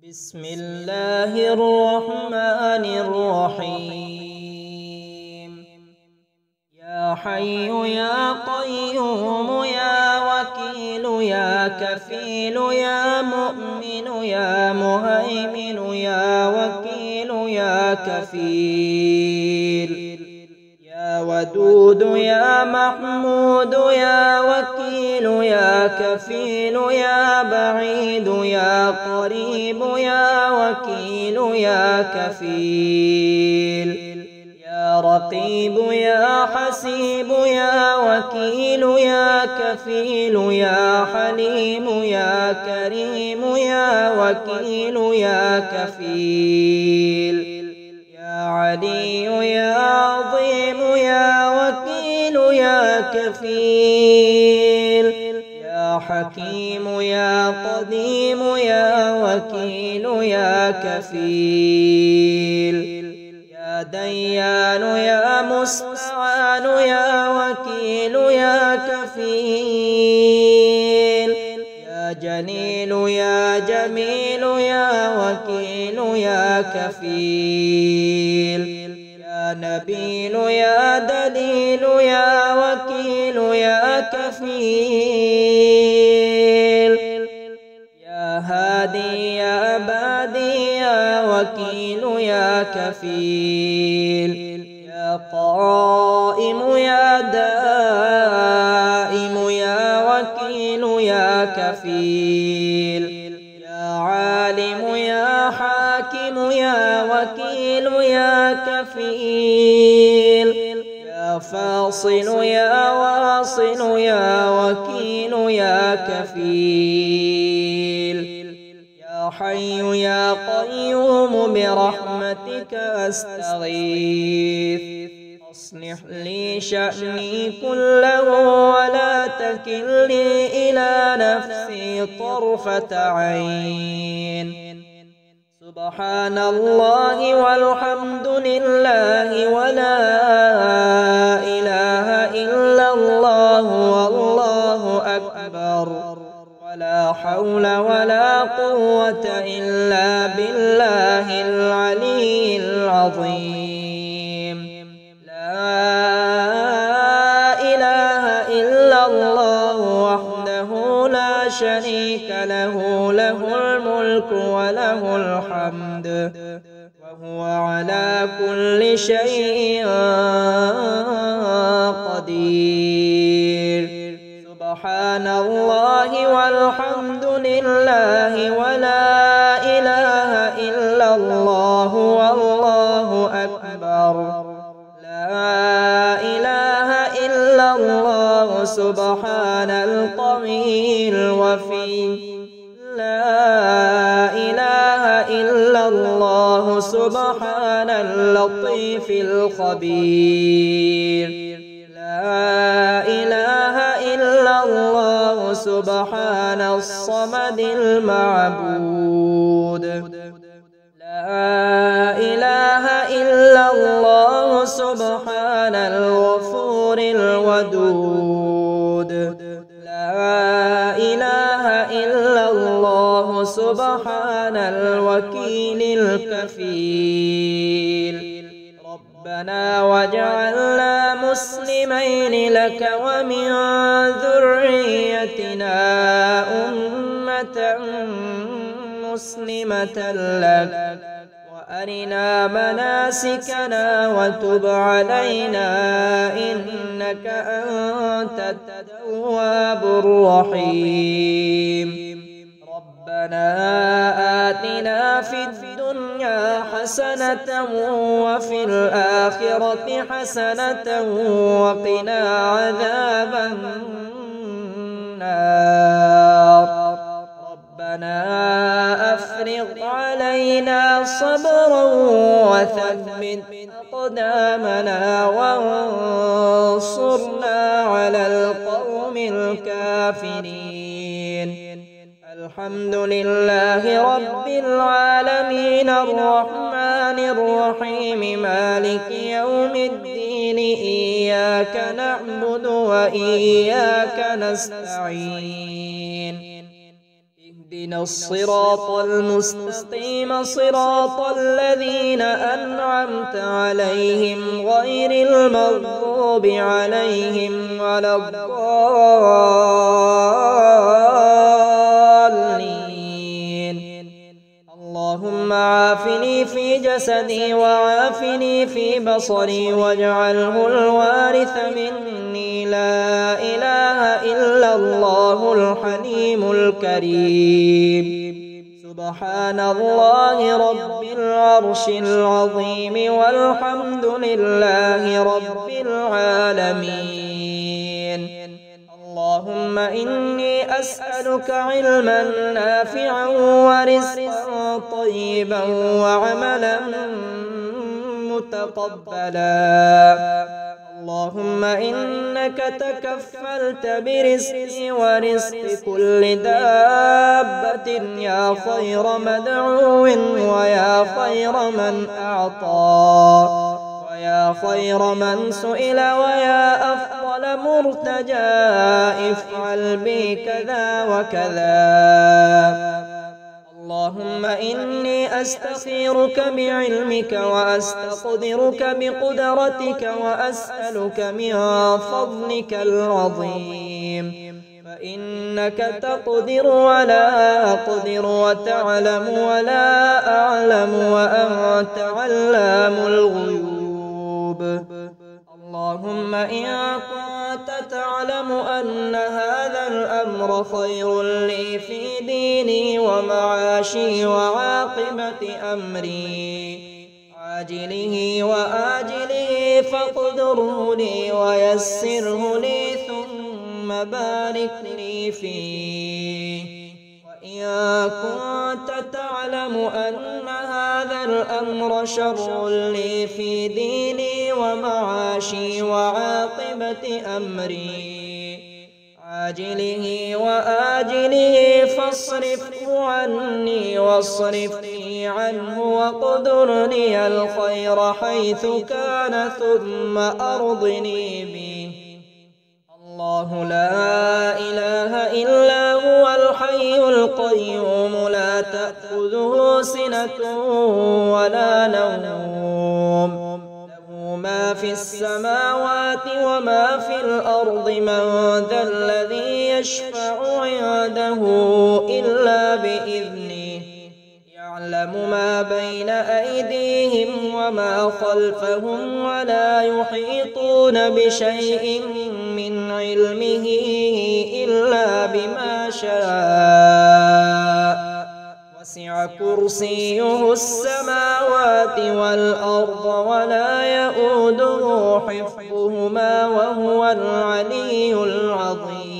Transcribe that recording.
بسم الله الرحمن الرحيم. يا حي يا قيوم يا وكيل يا كفيل يا مؤمن يا مهيمن يا وكيل يا كفيل يا ودود يا محمود يا وكيل يا كفيل يا بعيد يا قريب يا وكيل يا كفيل يا رقيب يا حسيب يا وكيل يا كفيل يا حليم يا كريم يا وكيل يا كفيل يا علي يا عظيم يا وكيل يا كفيل يا حكيم يا قديم يا وكيل يا كفيل يا ديان يا مستعان يا وكيل يا كفيل يا جليل يا جميل يا وكيل يا كفيل يا نبيل يا دليل يا وكيل يا كفيل يا هادي يا بادي يا وكيل يا كفيل يا قائم يا دائم يا وكيل يا كفيل يا عالم يا حاكم يا وكيل يا كفيل يا فاصل يا واصل يا وكيل يا كفيل يا حي يا قيوم برحمتك أستغيث أصلح لي شأني كله ولا تكلني إلى نفسي طرفة عين. سبحان الله والحمد لله ولا إله إلا الله والله أكبر ولا حول ولا قوة إلا بالله العلي العظيم. لا إله إلا الله وحده لا شريك له، له الملك وله الحمد وهو على كل شيء قدير. سبحان الله والحمد لله ولا إله إلا الله والله أكبر. لا إله إلا الله سبحان القوي الوفي. لا إله إلا الله سبحان اللطيف الخبير. لا إله إلا الله سبحان الصمد المعبود. لا إله إلا الله سبحان الغفور الودود. لا إله إلا الله سبحان الوكيل الكفيل. ربنا واجعلنا مسلمين لك ومن ذريتنا أمة مسلمة لك وأرنا مناسكنا وتب علينا إنك أنت التواب الرحيم. ربنا آتنا في الدنيا حسنة وفي الآخرة حسنة وقنا عذاب النار. ربنا أفرغ علينا صبرا وثبت أقدامنا وانصرنا على القوم الكافرين. الحمد لله رب العالمين الرحمن الرحيم مالك يوم الدين. إياك نعبد وإياك نستعين. اهدنا الصراط المستقيم صراط الذين أنعمت عليهم غير المغضوب عليهم ولا الضالين. اللهم عافني في جسدي وعافني في بصري واجعله الوارث مني. لا إله إلا الله الحليم الكريم. سبحان الله رب العرش العظيم والحمد لله رب العالمين. اللهم إني أسألك علما نافعا ورزقا طيبا وعملا متقبلا. اللهم إنك تكفلت برزقي ورزق كل دابة يا خير مدعو ويا خير من أعطى ويا خير من سئل ويا أفضل مرتجى. افعل بي كذا وكذا. اللهم إني أستخيرك بعلمك وأستقدرك بقدرتك وأسألك من فضلك العظيم، فإنك تقدر ولا أقدر وتعلم ولا أعلم وأنت علام الغيوب. اللهم إن كنت تعلم أن هذا الأمر خير لي في ديني ومعاشي وعاقبة أمري عاجله وآجله فاقدره لي ويسره لي ثم بارك لي فيه. وإن كنت تعلم أن هذا الأمر شر لي في ديني ومعاشي وعاقبة أمري عاجله وآجله فاصرفه عني واصرفني عنه واقدر لي الخير حيث كان ثم أرضني به. الله لا إله إلا هو الحي القيوم لا تأخذه سنة ولا نوم له ما في السماوات وما في الأرض. من ذا الذي يشفع عنده إلا بإذنه يعلم ما بين أيديهم وما خلفهم ولا يحيطون بشيء من علمه إلا بما شاء. وسع كرسيه السماوات والأرض ولا يؤوده حفظهما وهو العلي العظيم.